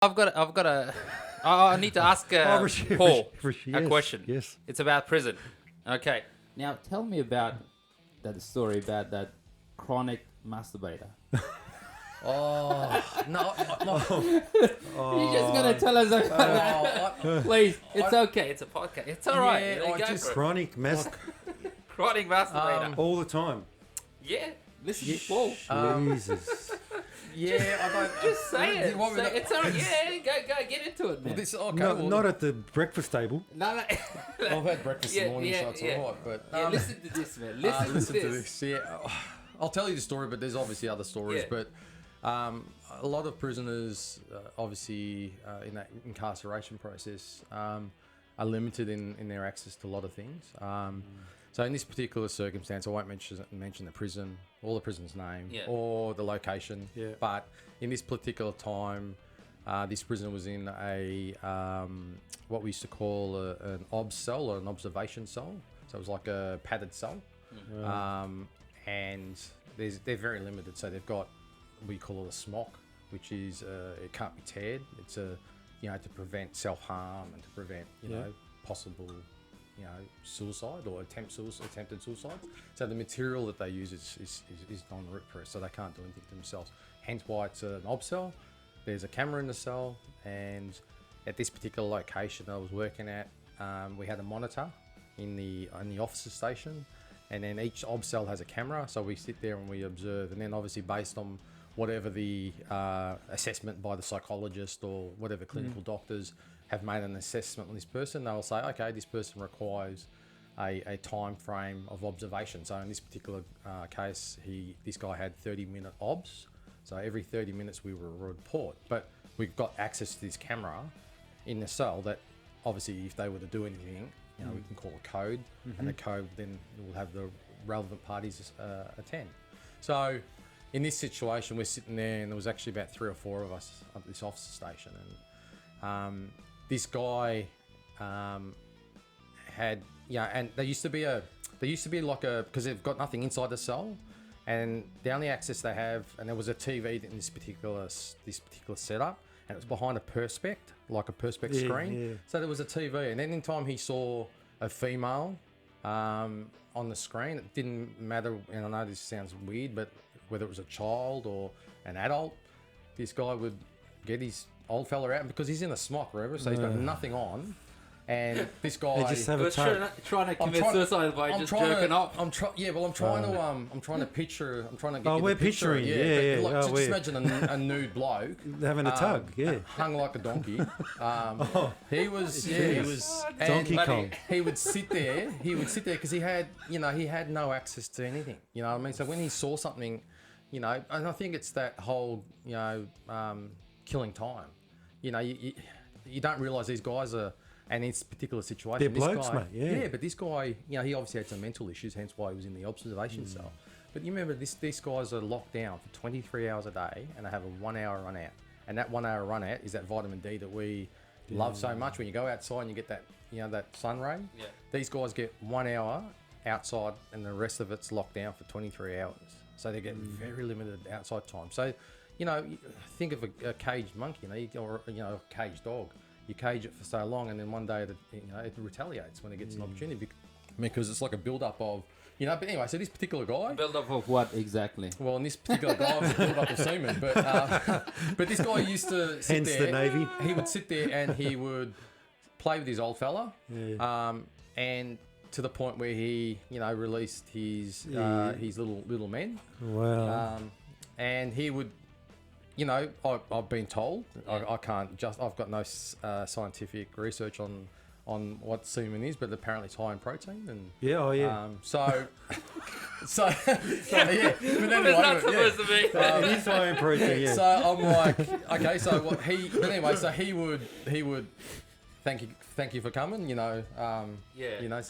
I need to ask Paul a question. Yes. It's about prison. Okay. Now tell me about that story about that chronic masturbator. Oh, no. You're just gonna tell us about that. Please. It's okay. It's a podcast. It's all right. Yeah, Go just for it. Chronic Chronic masturbator. all the time. Yeah. Listen to Paul. Jesus. Yeah, I don't. Just say it. You want me to- It's all right. Yeah, go get into it, man. This, okay, No, well, not at the breakfast table. No. I've had breakfast in the morning, so it's all right. But Yeah, listen to this, man. Listen to this. Yeah, I'll tell you the story, but there's obviously other stories. Yeah. But a lot of prisoners, obviously, in that incarceration process, are limited in their access to a lot of things. So in this particular circumstance, I won't mention the prison or the prison's name or the location. Yeah. But in this particular time, this prisoner was in a what we used to call an obs cell or an observation cell. So it was like a padded cell. And they're very limited. So they've got, we call it a smock, which is it can't be teared. It's to prevent self-harm and to prevent possible suicide or attempted suicide. So the material that they use is non-root proof, so they can't do anything to themselves. Hence why it's an ob cell. There's a camera in the cell, and at this particular location I was working at, we had a monitor in the officer station, and then each ob cell has a camera, so we sit there and we observe, and then obviously based on whatever the assessment by the psychologist or whatever clinical doctors have made an assessment on this person, they'll say, okay, this person requires a time frame of observation. So in this particular case, this guy had 30-minute obs. So every 30 minutes we will report. But we've got access to this camera in the cell that obviously if they were to do anything, we can call a code, and the code then will have the relevant parties attend. So in this situation, we're sitting there, and there was actually about 3 or 4 of us at this officer station, and this guy had, and there used to be like a, because they've got nothing inside the cell, and the only access they have, and there was a TV in this particular setup, and it was behind a perspex, like a perspex screen. Yeah. So there was a TV, and any time he saw a female on the screen, it didn't matter, and I know this sounds weird, but whether it was a child or an adult, this guy would get his old fella out, because he's in a smock, remember, so he's got nothing on, and this guy just have a trying to commit suicide by just jerking off. I'm trying to picture. I'm trying to get we're picturing. Yeah. Like, just imagine a nude bloke having a tug. Yeah. Hung like a donkey. He was Donkey Kong. He would sit there because he had no access to anything. You know what I mean? So when he saw something, and I think it's that whole killing time. You don't realise these guys are. And in this particular situation, they're blokes, mate. Yeah, but this guy, he obviously had some mental issues, hence why he was in the observation cell. But you remember, these guys are locked down for 23 hours a day, and they have a 1 hour run out. And that 1 hour run out is that vitamin D that we love so much. When you go outside and you get that, that sun ray. Yeah. These guys get 1 hour outside, and the rest of it's locked down for 23 hours. So they get very limited outside time. So, think of a caged monkey, or a caged dog. You cage it for so long, and then one day it retaliates when it gets an opportunity, because it's like a build-up of, But anyway, so this particular guy. Build-up of what exactly? Well, in this particular guy was a build-up of semen, but this guy used to sit hence there. the Navy. He would sit there and he would play with his old fella, and to the point where he, released his little men. Wow. And he would. I've been told, I can't I've got no scientific research on what semen is, but apparently it's high in protein. And so yeah. But anyway, it's not supposed to be. It is high in protein. Yeah. So I'm like, okay, so what but anyway, so he would thank you for coming. So anyway.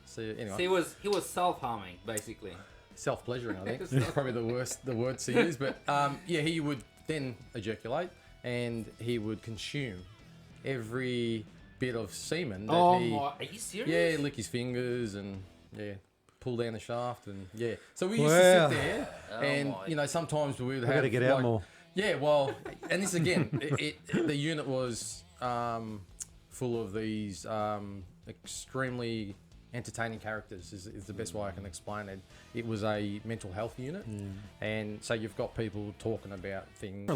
So he was self-harming, basically. Self-pleasuring, I think. That's probably the words to use. But he would then ejaculate, and he would consume every bit of semen that are you serious? Yeah, lick his fingers and pull down the shaft, and so we used to sit there, and sometimes we would have. Got to get out more. Yeah, well, and this again, the unit was full of these extremely entertaining characters. Is the best way I can explain it. It was a mental health unit, and so you've got people talking about things.